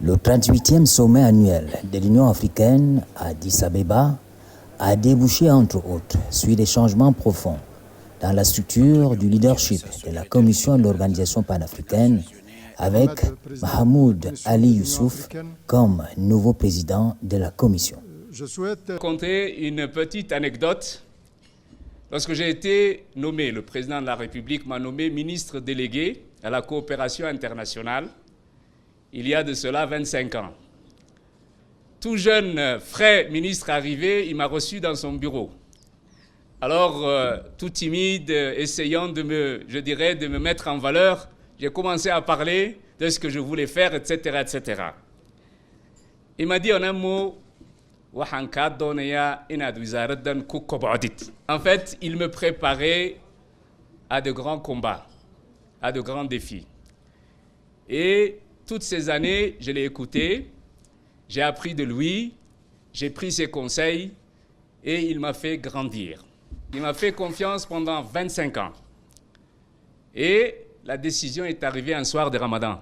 Le 38e sommet annuel de l'Union africaine à Addis Abeba a débouché entre autres sur des changements profonds dans la structure du leadership de la Commission de l'Organisation panafricaine avec Mahmoud Ali Youssouf comme nouveau président de la Commission. Je souhaite raconter une petite anecdote. Lorsque j'ai été nommé, le président de la République m'a nommé ministre délégué à la coopération internationale il y a de cela 25 ans. Tout jeune, frais ministre arrivé, il m'a reçu dans son bureau. Alors, tout timide, essayant de me mettre en valeur, j'ai commencé à parler de ce que je voulais faire, etc., etc. Il m'a dit en un mot, en fait, il me préparait à de grands combats, à de grands défis. Et toutes ces années, je l'ai écouté, j'ai appris de lui, j'ai pris ses conseils et il m'a fait grandir. Il m'a fait confiance pendant 25 ans. Et la décision est arrivée un soir de Ramadan.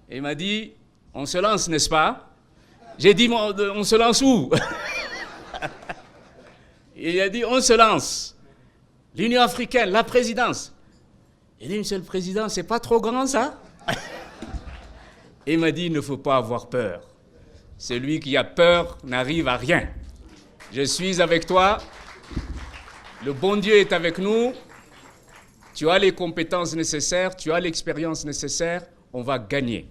Et il m'a dit, on se lance, n'est-ce pas? J'ai dit, on se lance où? Il a dit, on se lance. L'Union africaine, la présidence. J'ai dit, monsieur le président, c'est pas trop grand ça? Il m'a dit, il ne faut pas avoir peur. Celui qui a peur n'arrive à rien. Je suis avec toi. Le bon Dieu est avec nous. Tu as les compétences nécessaires, tu as l'expérience nécessaire, on va gagner.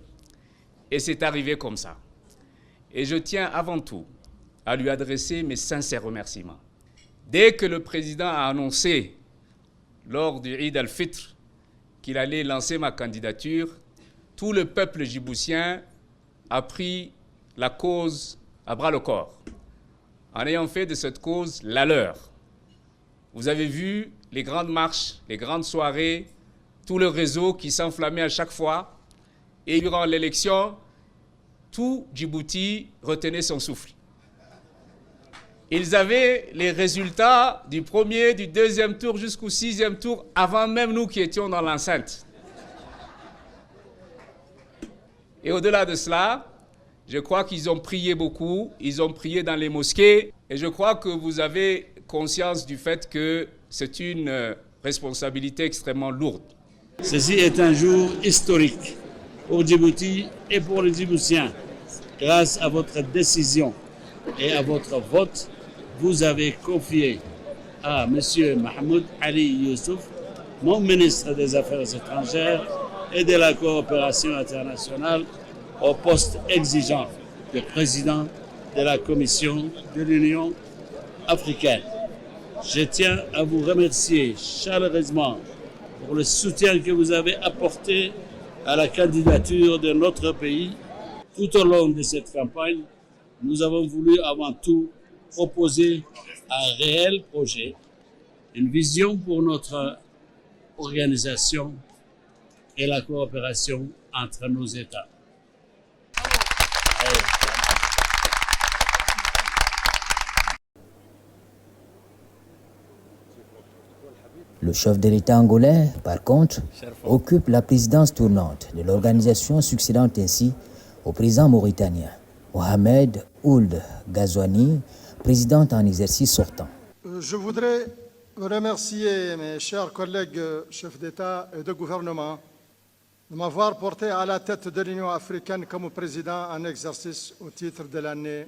Et c'est arrivé comme ça. Et je tiens avant tout à lui adresser mes sincères remerciements. Dès que le président a annoncé, lors du Eid al-Fitr, qu'il allait lancer ma candidature, tout le peuple djiboutien a pris la cause à bras-le-corps, en ayant fait de cette cause la leur. Vous avez vu les grandes marches, les grandes soirées, tout le réseau qui s'enflammait à chaque fois. Et durant l'élection, tout Djibouti retenait son souffle. Ils avaient les résultats du premier, du deuxième tour jusqu'au 6e tour, avant même nous qui étions dans l'enceinte. Et au-delà de cela, je crois qu'ils ont prié beaucoup, ils ont prié dans les mosquées, et je crois que vous avez conscience du fait que c'est une responsabilité extrêmement lourde. Ceci est un jour historique pour Djibouti et pour les Djiboutiens. Grâce à votre décision et à votre vote, vous avez confié à M. Mahmoud Ali Youssouf, mon ministre des Affaires étrangères et de la coopération internationale, au poste exigeant de président de la Commission de l'Union africaine. Je tiens à vous remercier chaleureusement pour le soutien que vous avez apporté à la candidature de notre pays. Tout au long de cette campagne, nous avons voulu avant tout proposer un réel projet, une vision pour notre organisation et la coopération entre nos États. Le chef de l'État angolais, par contre, occupe la présidence tournante de l'organisation, succédant ainsi au président mauritanien, Mohamed Ould Ghazouani, président en exercice sortant. Je voudrais remercier mes chers collègues chefs d'État et de gouvernement de m'avoir porté à la tête de l'Union africaine comme président en exercice au titre de l'année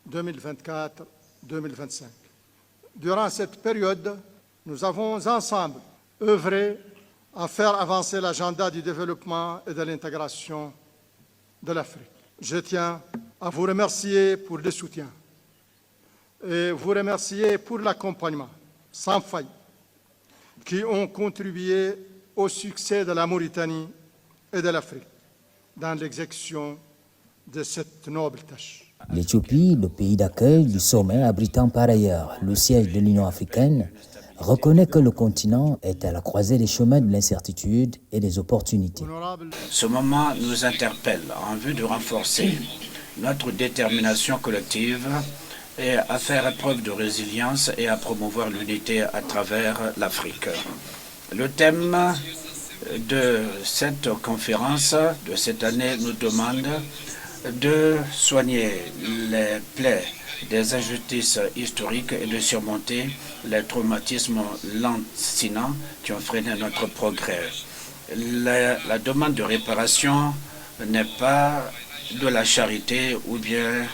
2024-2025. Durant cette période, nous avons ensemble œuvré à faire avancer l'agenda du développement et de l'intégration de l'Afrique. Je tiens à vous remercier pour le soutien et vous remercier pour l'accompagnement sans faille qui ont contribué au succès de la Mauritanie et de l'Afrique dans l'exécution de cette noble tâche. L'Éthiopie, le pays d'accueil du sommet abritant par ailleurs le siège de l'Union africaine, reconnaît que le continent est à la croisée des chemins de l'incertitude et des opportunités. Ce moment nous interpelle en vue de renforcer notre détermination collective et à faire preuve de résilience et à promouvoir l'unité à travers l'Afrique. Le thème de cette conférence de cette année nous demande de soigner les plaies des injustices historiques et de surmonter les traumatismes lancinants qui ont freiné notre progrès. La demande de réparation n'est pas de la charité ou bien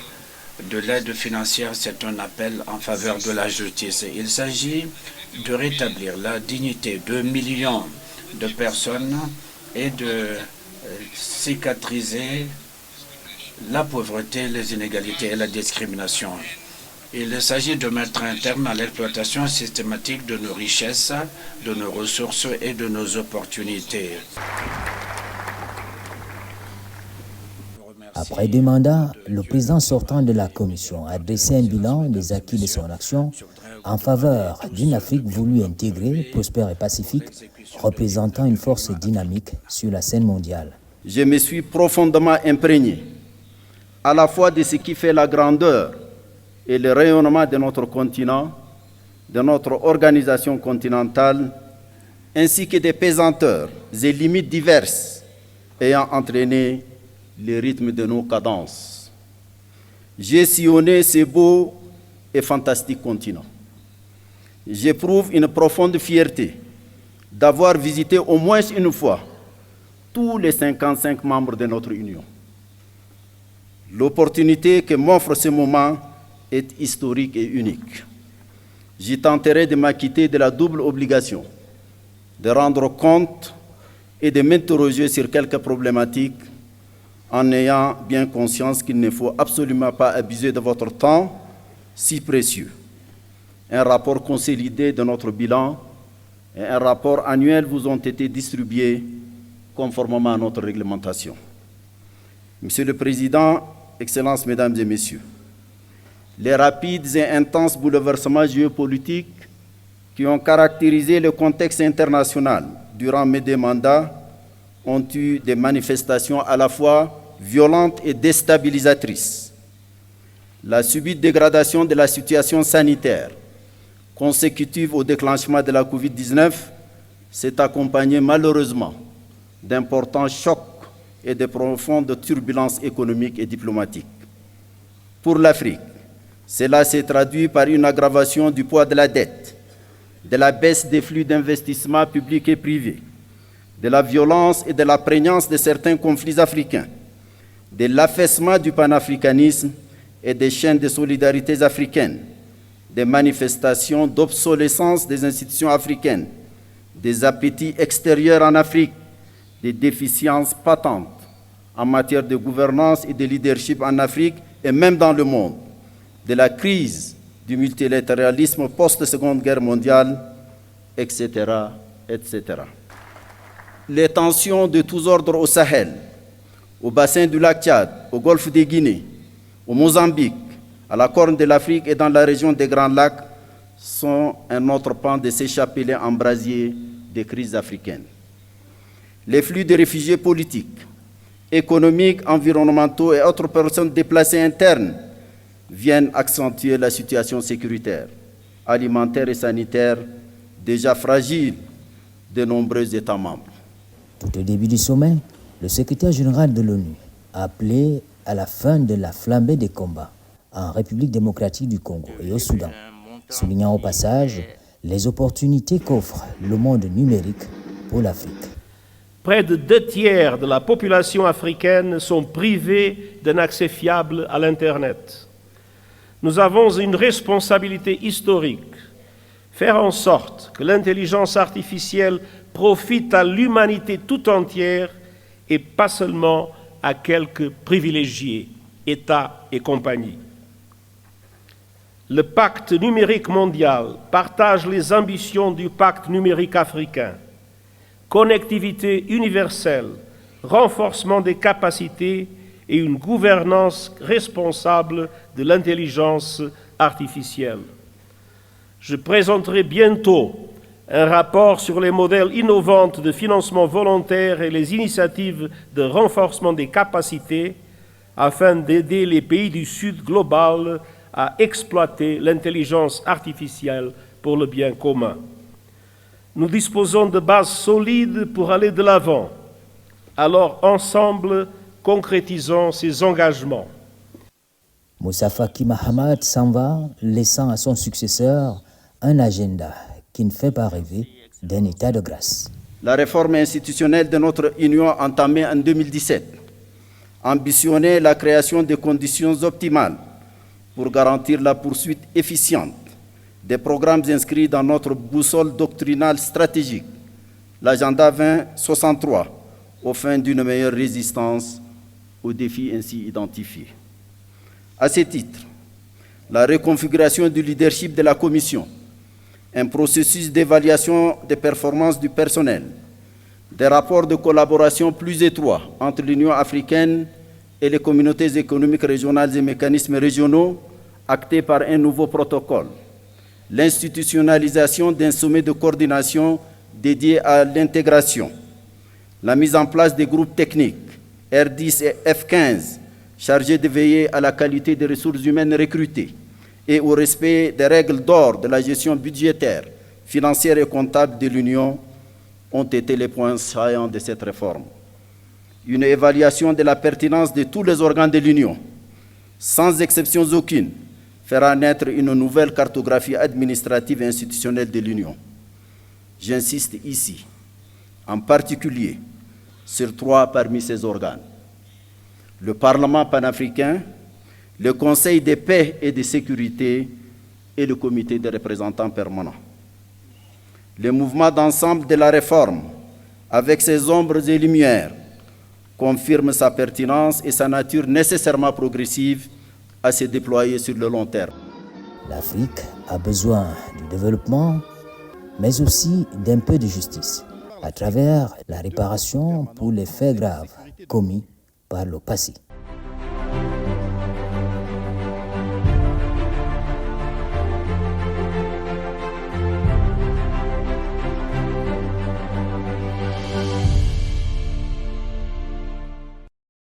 de l'aide financière, c'est un appel en faveur de la justice. Il s'agit de rétablir la dignité de millions de personnes et de cicatriser la pauvreté, les inégalités et la discrimination. Il s'agit de mettre un terme à l'exploitation systématique de nos richesses, de nos ressources et de nos opportunités. Après 2 mandats, le président sortant de la Commission a dressé un bilan des acquis de son action en faveur d'une Afrique voulue intégrée, prospère et pacifique, représentant une force dynamique sur la scène mondiale. Je me suis profondément imprégné à la fois de ce qui fait la grandeur et le rayonnement de notre continent, de notre organisation continentale, ainsi que des pesanteurs et limites diverses ayant entraîné le rythme de nos cadences. J'ai sillonné ce beau et fantastique continent. J'éprouve une profonde fierté d'avoir visité au moins une fois tous les 55 membres de notre Union. L'opportunité que m'offre ce moment est historique et unique. J'y tenterai de m'acquitter de la double obligation de rendre compte et de m'interroger sur quelques problématiques en ayant bien conscience qu'il ne faut absolument pas abuser de votre temps si précieux. Un rapport consolidé de notre bilan et un rapport annuel vous ont été distribués conformément à notre réglementation. Monsieur le Président, Excellences, Mesdames et Messieurs, les rapides et intenses bouleversements géopolitiques qui ont caractérisé le contexte international durant mes 2 mandats ont eu des manifestations à la fois violentes et déstabilisatrices. La subite dégradation de la situation sanitaire consécutive au déclenchement de la COVID-19 s'est accompagnée malheureusement d'importants chocs et de profondes turbulences économiques et diplomatiques. Pour l'Afrique, cela s'est traduit par une aggravation du poids de la dette, de la baisse des flux d'investissement publics et privés, de la violence et de la prégnance de certains conflits africains, de l'affaissement du panafricanisme et des chaînes de solidarité africaines, des manifestations d'obsolescence des institutions africaines, des appétits extérieurs en Afrique, des déficiences patentes en matière de gouvernance et de leadership en Afrique et même dans le monde, de la crise du multilatéralisme post-Seconde Guerre mondiale, etc., etc. Les tensions de tous ordres au Sahel, au bassin du lac Tchad, au golfe de Guinée, au Mozambique, à la Corne de l'Afrique et dans la région des Grands Lacs sont un autre pan de ces chapelets embrasiers des crises africaines. Les flux de réfugiés politiques, économiques, environnementaux et autres personnes déplacées internes viennent accentuer la situation sécuritaire, alimentaire et sanitaire déjà fragile de nombreux États membres. Tout au début du sommet, le secrétaire général de l'ONU a appelé à la fin de la flambée des combats en République démocratique du Congo et au Soudan, soulignant au passage les opportunités qu'offre le monde numérique pour l'Afrique. Près de 2/3 de la population africaine sont privés d'un accès fiable à l'Internet. Nous avons une responsabilité historique, faire en sorte que l'intelligence artificielle profite à l'humanité tout entière et pas seulement à quelques privilégiés, États et compagnie. Le pacte numérique mondial partage les ambitions du pacte numérique africain. Connectivité universelle, renforcement des capacités et une gouvernance responsable de l'intelligence artificielle. Je présenterai bientôt un rapport sur les modèles innovants de financement volontaire et les initiatives de renforcement des capacités afin d'aider les pays du Sud global à exploiter l'intelligence artificielle pour le bien commun. nous disposons de bases solides pour aller de l'avant. Alors, ensemble, concrétisons ces engagements. Moussa Faki Mahamat s'en va, laissant à son successeur un agenda qui ne fait pas rêver d'un état de grâce. La réforme institutionnelle de notre Union entamée en 2017 ambitionnait la création de conditions optimales pour garantir la poursuite efficiente des programmes inscrits dans notre boussole doctrinale stratégique, l'agenda 2063, aux fins d'une meilleure résistance aux défis ainsi identifiés. À ce titre, la reconfiguration du leadership de la Commission, un processus d'évaluation des performances du personnel, des rapports de collaboration plus étroits entre l'Union africaine et les communautés économiques régionales et mécanismes régionaux actés par un nouveau protocole, l'institutionnalisation d'un sommet de coordination dédié à l'intégration, la mise en place des groupes techniques R10 et F15 chargés de veiller à la qualité des ressources humaines recrutées et au respect des règles d'or de la gestion budgétaire, financière et comptable de l'Union ont été les points saillants de cette réforme. Une évaluation de la pertinence de tous les organes de l'Union, sans exception aucune, fera naître une nouvelle cartographie administrative et institutionnelle de l'Union. J'insiste ici, en particulier, sur 3 parmi ces organes. Le Parlement panafricain, le Conseil de paix et de sécurité et le Comité des représentants permanents. Le mouvement d'ensemble de la réforme, avec ses ombres et lumières, confirme sa pertinence et sa nature nécessairement progressive à se déployer sur le long terme. L'Afrique a besoin du développement, mais aussi d'un peu de justice, à travers la réparation pour les faits graves commis par le passé.